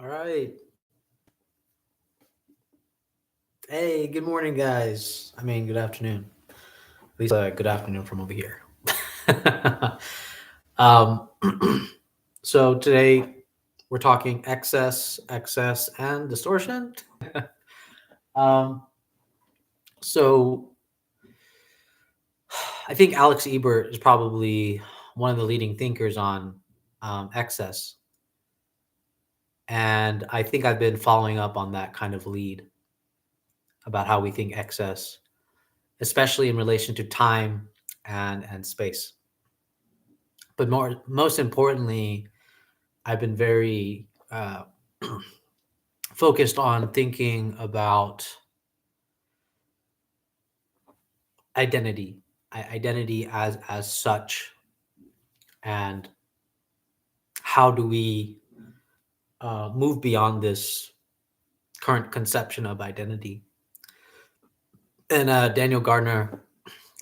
All right. Hey, good morning, guys. I mean, good afternoon. At least good afternoon from over here. um, so today we're talking excess, and distortion. um, so I think Alex Ebert is probably one of the leading thinkers on excess, and I think I've been following up on that kind of lead about how we think excess, especially in relation to time and space. But most importantly, I've been very focused on thinking about identity, identity as such, and how do we move beyond this current conception of identity. And Daniel Gardner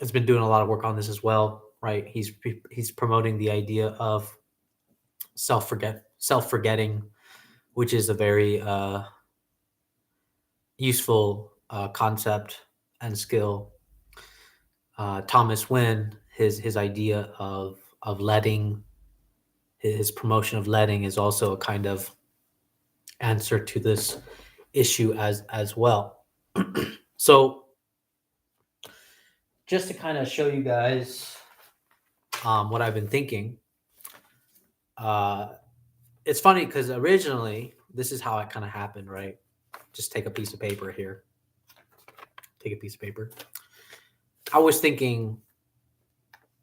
has been doing a lot of work on this as well, right? He's promoting the idea of self forgetting, which is a very useful concept and skill. Thomas Wynn, his idea of letting, his promotion of letting is also a kind of answer to this issue as well. So just to kind of show you guys what I've been thinking, uh, it's funny because originally this is how it kind of happened, right? Just take a piece of paper here. Take a piece of paper. I was thinking,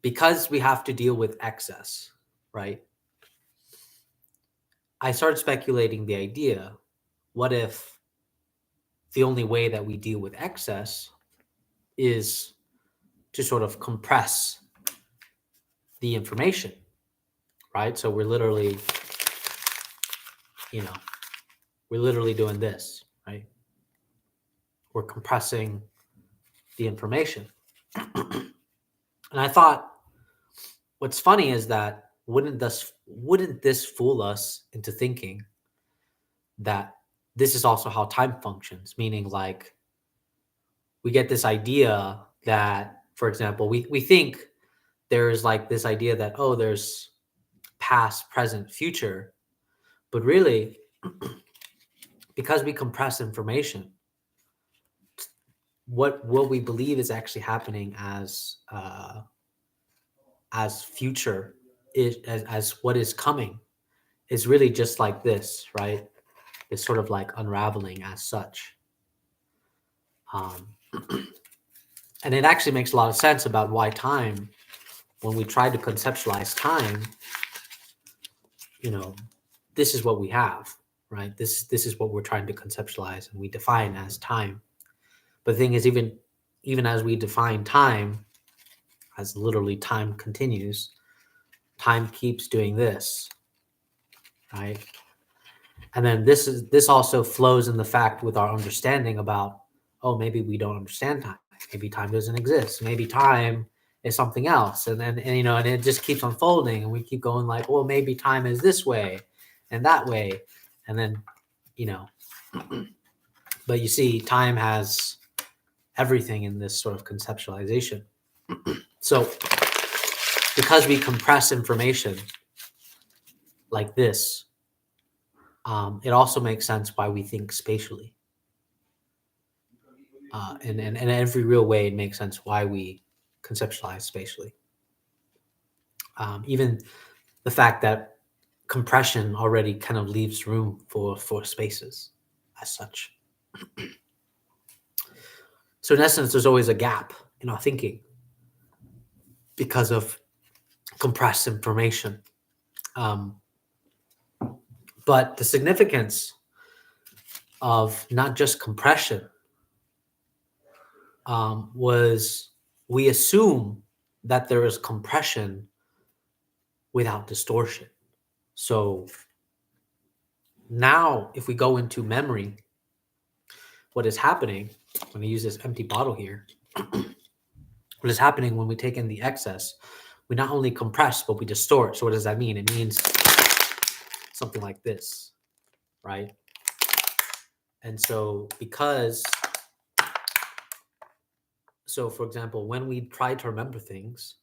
because we have to deal with excess, right? I started speculating the idea, what if the only way that we deal with excess is to sort of compress the information, right? So we're literally, you know, we're literally doing this, right? We're compressing the information. And I thought, what's funny is that wouldn't this fool us into thinking that this is also how time functions? Meaning, like, we get this idea that, for example, we think there's like this idea that, oh, there's past, present, future, but really, because we compress information, what we believe is actually happening as future is as what is coming is really just like this, right? It's sort of like unraveling as such. Um, and it actually makes a lot of sense about why time, when we try to conceptualize time, you know, this is what we have, right? This is what we're trying to conceptualize and we define as time. But the thing is, even as we define time, as literally time continues, time keeps doing this, right? And then this also flows in the fact with our understanding about, oh, maybe we don't understand time. Maybe time doesn't exist. Maybe time is something else. And then, and, and it just keeps unfolding. And we keep going like, well, maybe time is this way and that way. And then, you know, but you see, time has everything in this sort of conceptualization. So because we compress information like this, it also makes sense why we think spatially. And in every real way, it makes sense why we conceptualize spatially. Even the fact that compression already kind of leaves room for spaces as such. So in essence, there's always a gap in our thinking because of compressed information. But the significance of not just compression was, we assume that there is compression without distortion. So now if we go into memory, what is happening, when I use this empty bottle here, what is happening when we take in the excess, we not only compress, but we distort. So what does that mean? It means something like this. right? And so for example, when we try to remember things,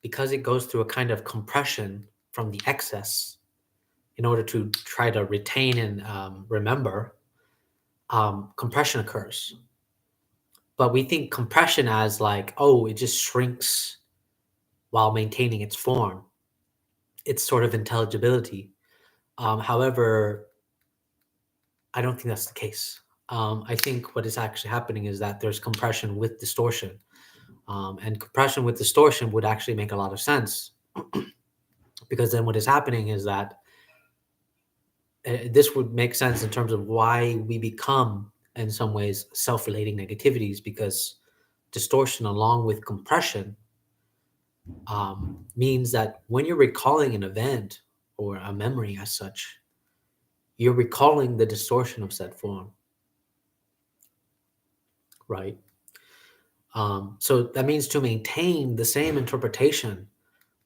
because it goes through a kind of compression from the excess in order to try to retain and remember, compression occurs. But we think compression as like, oh, it just shrinks while maintaining its form, its sort of intelligibility. However, I don't think that's the case. I think what is actually happening is that there's compression with distortion. And compression with distortion would actually make a lot of sense, because then what is happening is that this would make sense in terms of why we become, in some ways, self-relating negativities, because distortion along with compression means that when you're recalling an event or a memory as such, you're recalling the distortion of said form, right? So that means to maintain the same interpretation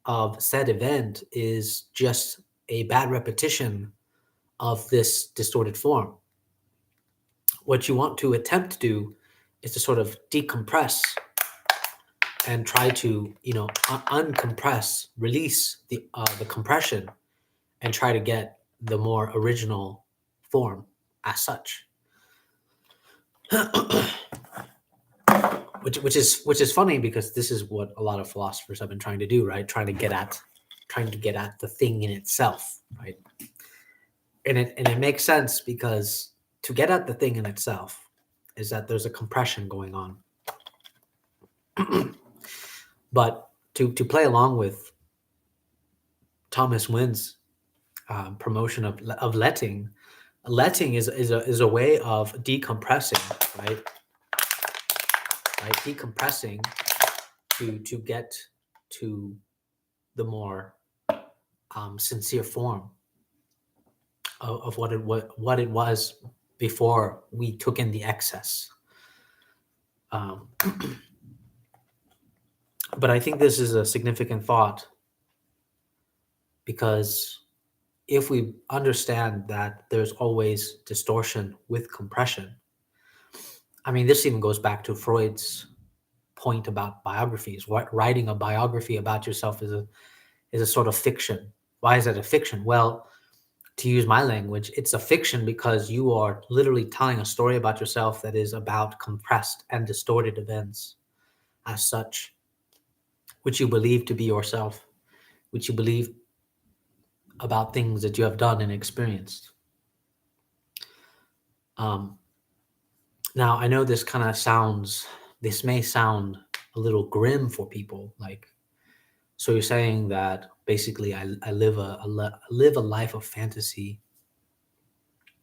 of said event is just a bad repetition of this distorted form. What you want to attempt to do is to sort of decompress and try to, uncompress, release the compression, and try to get the more original form as such. which is funny, because this is what a lot of philosophers have been trying to do, right? Trying to get at the thing in itself, right? And it makes sense, because to get at the thing in itself is that there's a compression going on. But to play along with Thomas Wynn's promotion of letting is a way of decompressing, right? Decompressing to get to the more sincere form of what it was before we took in the excess. But I think this is a significant thought, because if we understand that there's always distortion with compression, I mean, this even goes back to Freud's point about biographies. What writing a biography about yourself is a sort of fiction. Why is it a fiction? Well, to use my language, it's a fiction because you are literally telling a story about yourself that is about compressed and distorted events as such, which you believe to be yourself, which you believe about things that you have done and experienced. Now, I know this may sound a little grim for people. Like, so you're saying that basically I live a life of fantasy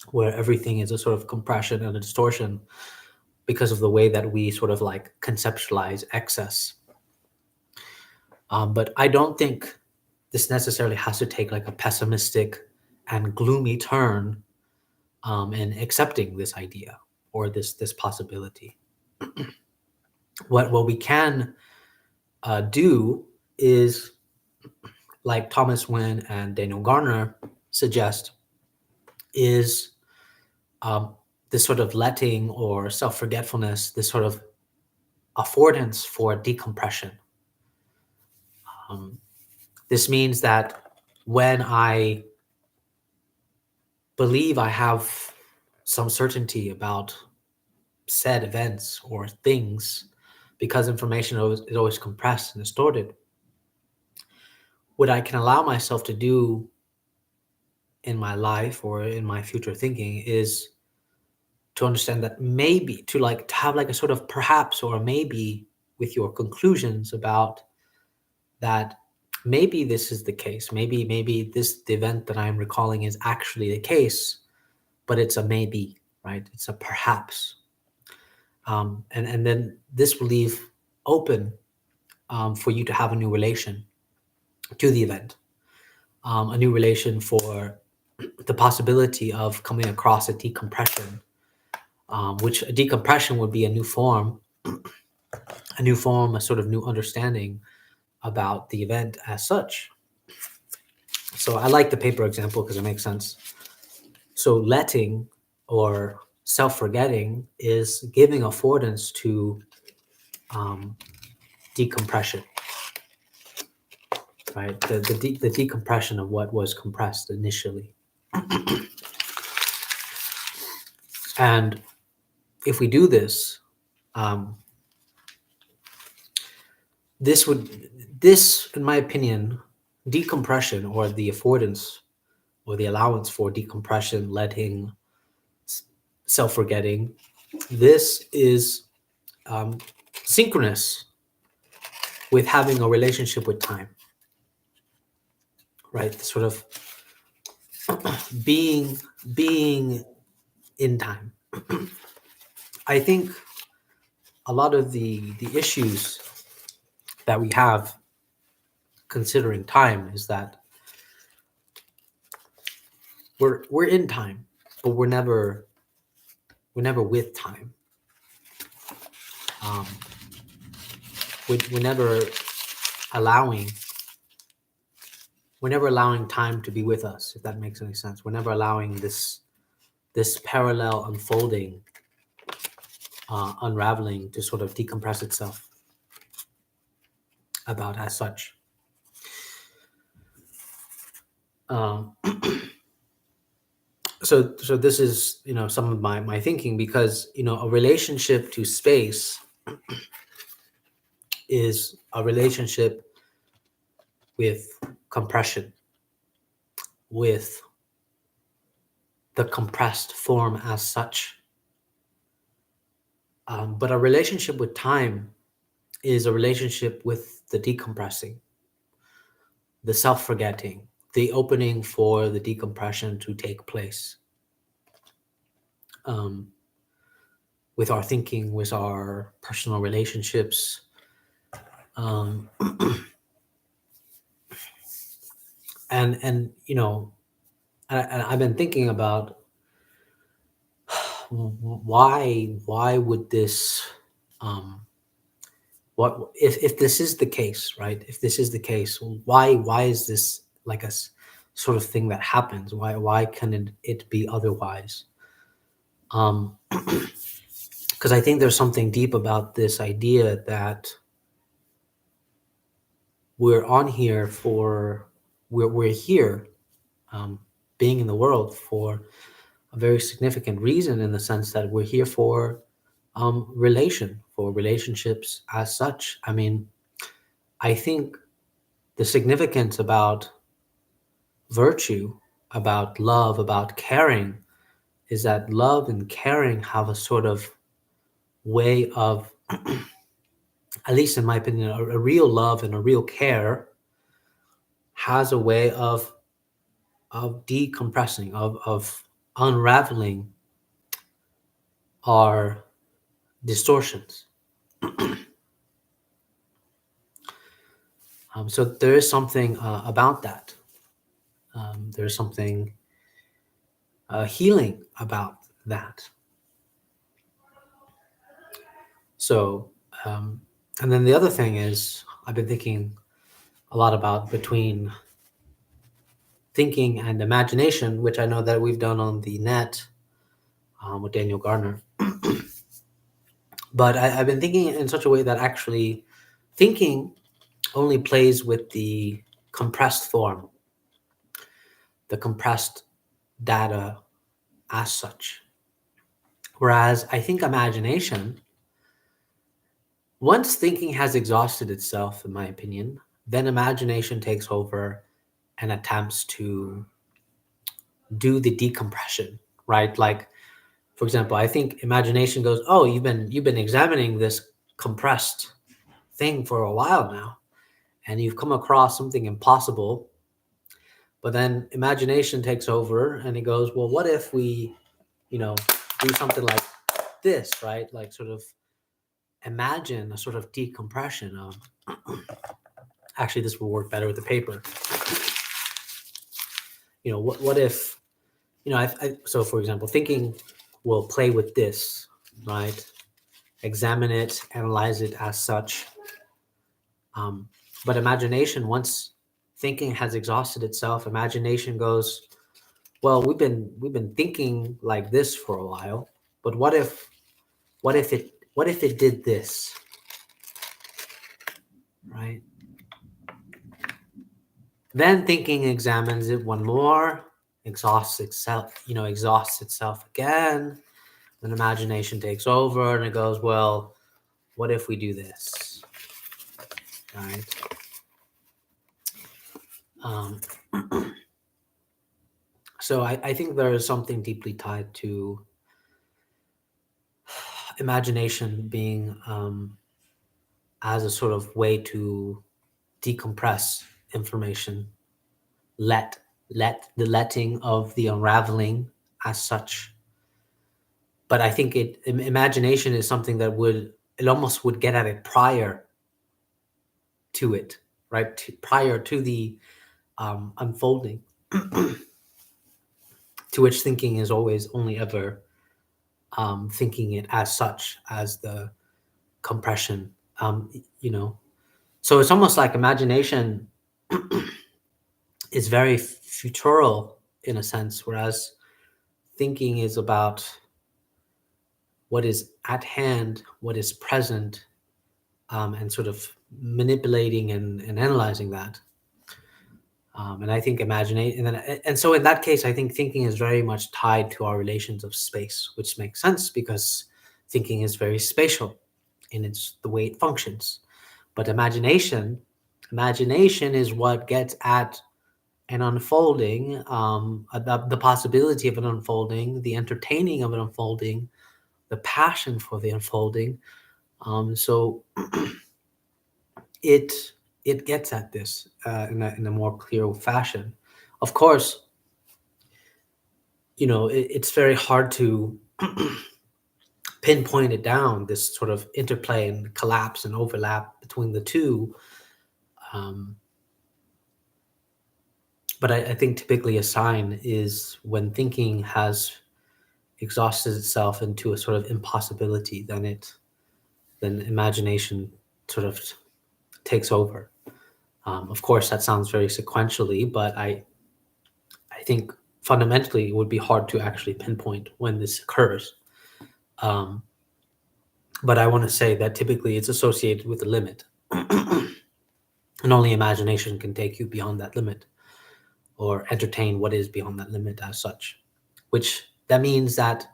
where everything is a sort of compression and a distortion because of the way that we sort of like conceptualize excess. But I don't think this necessarily has to take like a pessimistic and gloomy turn in accepting this idea or this possibility. What we can do is, like Thomas Wynn and Daniel Garner suggest, is this sort of letting or self-forgetfulness, this sort of affordance for decompression. This means that when I believe I have some certainty about said events or things, because information is always compressed and distorted, what I can allow myself to do in my life or in my future thinking is to understand that maybe to have like a sort of perhaps or maybe with your conclusions about that. Maybe this is the case. Maybe the event that I'm recalling is actually the case, but it's a maybe, right? It's a perhaps. And then this will leave open for you to have a new relation to the event, a new relation for the possibility of coming across a decompression, which a decompression would be a new form, a sort of new understanding about the event as such. So I like the paper example because it makes sense. So letting or self-forgetting is giving affordance to decompression, right? The decompression of what was compressed initially. And if we do this, this, in my opinion, decompression or the affordance or the allowance for decompression, letting, self-forgetting, this is synchronous with having a relationship with time, right? Sort of being in time. I think a lot of the issues that we have considering time is that we're in time, but we're never with time. We're never allowing time to be with us, if that makes any sense. We're never allowing this parallel unfolding, unraveling to sort of decompress itself about as such. So this is, some of my thinking, because, a relationship to space is a relationship with compression, with the compressed form as such. But a relationship with time is a relationship with the decompressing, the self-forgetting, the opening for the decompression to take place. With our thinking, with our personal relationships. And I've been thinking about why would this, what if this is the case, right? If this is the case, why is this like a sort of thing that happens? Why can it be otherwise? Because I think there's something deep about this idea that we're here, being in the world for a very significant reason, in the sense that we're here for relationships as such. I mean, I think the significance about virtue, about love, about caring, is that love and caring have a sort of way of, at least in my opinion, a real love and a real care has a way of decompressing, of unraveling our distortions. So there is something about that. There's something healing about that. So, and then the other thing is, I've been thinking a lot about between thinking and imagination, which I know that we've done on the net with Daniel Gardner. But I've been thinking in such a way that actually thinking only plays with the compressed form, the compressed data as such. Whereas I think imagination, once thinking has exhausted itself, in my opinion, then imagination takes over and attempts to do the decompression, right? Like, for example, I think imagination goes, "Oh, you've been examining this compressed thing for a while now, and you've come across something impossible." But then imagination takes over and it goes, "Well, what if we, do something like this, right? Like, sort of imagine a sort of decompression of." Actually, this will work better with the paper. What if, so for example, thinking will play with this, right? Examine it, analyze it as such. But imagination, once thinking has exhausted itself, imagination goes, well, we've been thinking like this for a while, but what if it did this, right? Then thinking examines it one more, exhausts itself again. Then imagination takes over and it goes, well, what if we do this, right? Um, so I think there is something deeply tied to imagination being as a sort of way to decompress information, let the letting of the unraveling as such. But I think imagination is something that it almost would get at it prior to it, right? Prior to the unfolding, to which thinking is always only ever thinking it as such, as the compression, um, you know. So it's almost like imagination is very futural in a sense, whereas thinking is about what is at hand, what is present, and sort of manipulating and analyzing that. And I think and so in that case, I think thinking is very much tied to our relations of space, which makes sense because thinking is very spatial in its the way it functions. But imagination is what gets at an unfolding, the possibility of an unfolding, the entertaining of an unfolding, the passion for the unfolding. So it it gets at this in a more clear fashion. Of course, it's very hard to pinpoint it down, this sort of interplay and collapse and overlap between the two. Um, but I think typically a sign is when thinking has exhausted itself into a sort of impossibility, then imagination sort of takes over. Of course, that sounds very sequentially, but I think fundamentally it would be hard to actually pinpoint when this occurs. Um, but I want to say that typically it's associated with a limit, and only imagination can take you beyond that limit or entertain what is beyond that limit as such. Which that means that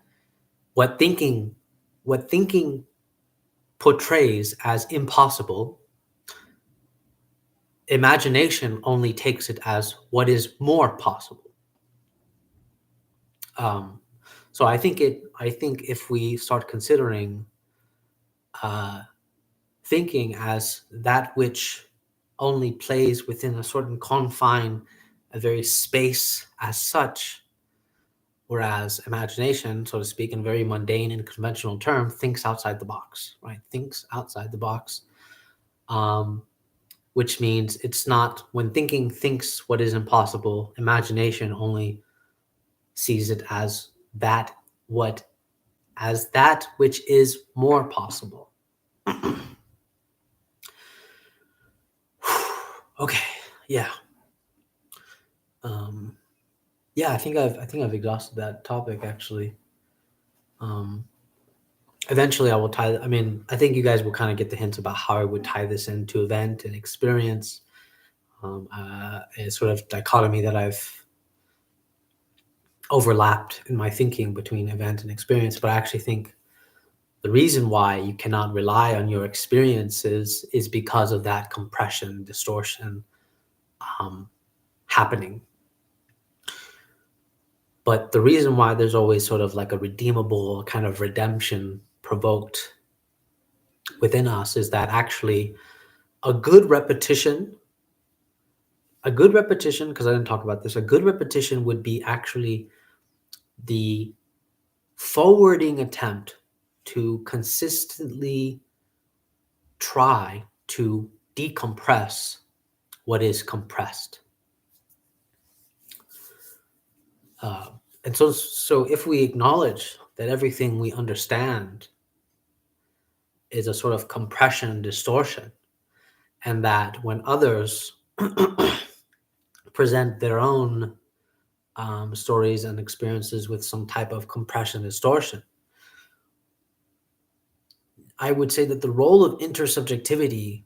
what thinking what thinking portrays as impossible, imagination only takes it as what is more possible. Um, so I think if we start considering uh, thinking as that which only plays within a certain confine, a very space as such, whereas imagination, so to speak, in very mundane and conventional term, thinks outside the box, right? Thinks outside the box, which means it's not when thinking thinks what is impossible, imagination only sees it as what that which is more possible. Okay, yeah. Yeah, I think I've exhausted that topic actually. Um, Eventually, I will tie. I mean, I think you guys will kind of get the hints about how I would tie this into event and experience. A sort of dichotomy that I've overlapped in my thinking between event and experience. But I actually think the reason why you cannot rely on your experiences is because of that compression, distortion happening. But the reason why there's always sort of like a redeemable kind of redemption provoked within us is that actually a good repetition, because I didn't talk about this, a good repetition would be actually the forwarding attempt to consistently try to decompress what is compressed. And so if we acknowledge that everything we understand is a sort of compression distortion, and that when others present their own stories and experiences with some type of compression distortion. I would say that the role of intersubjectivity,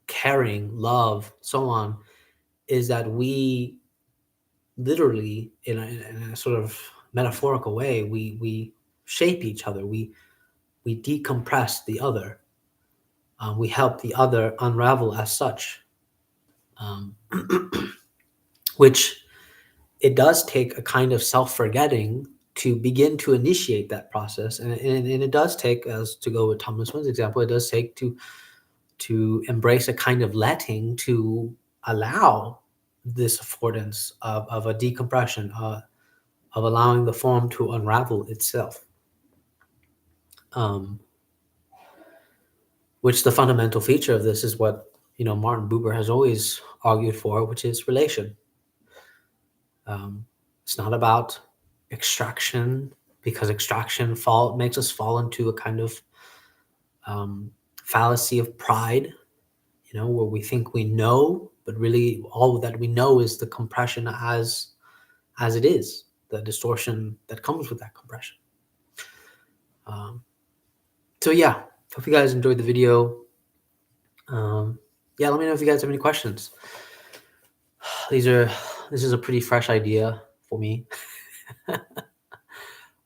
caring, love, so on, is that we literally, in a sort of metaphorical way, we shape each other. We decompress the other. We help the other unravel as such, which it does take a kind of self-forgetting to begin to initiate that process. And it does take, as to go with Thomas Winn's example, it does take to embrace a kind of letting, to allow this affordance of a decompression, of allowing the form to unravel itself. Which the fundamental feature of this is what, Martin Buber has always argued for, which is relation. It's not about extraction, because extraction makes us fall into a kind of fallacy of pride, where we think we know, but really all that we know is the compression as it is, the distortion that comes with that compression. So yeah, hope you guys enjoyed the video. Yeah, let me know if you guys have any questions. This is a pretty fresh idea for me.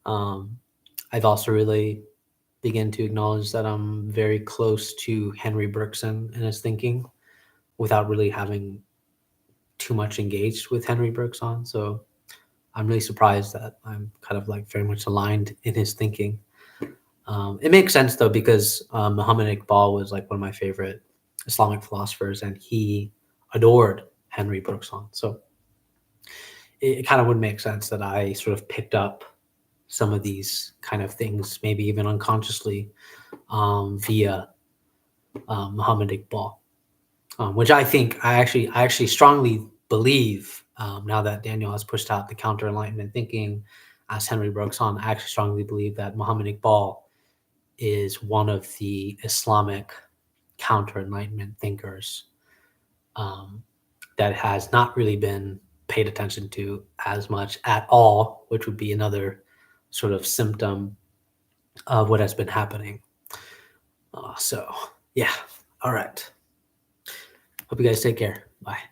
I've also really begun to acknowledge that I'm very close to Henry Bergson and his thinking without really having too much engaged with Henry Bergson. So I'm really surprised that I'm kind of like very much aligned in his thinking. It makes sense though, because Muhammad Iqbal was like one of my favorite Islamic philosophers, and he adored Henry Bergson. So it kind of would make sense that I sort of picked up some of these kind of things, maybe even unconsciously, via Muhammad Iqbal, which I actually strongly believe, now that Daniel has pushed out the counter Enlightenment thinking as Henry Bergson, I actually strongly believe that Muhammad Iqbal is one of the Islamic counter Enlightenment thinkers that has not really been paid attention to as much at all, which would be another sort of symptom of what has been happening. So yeah, all right. Hope you guys take care. Bye.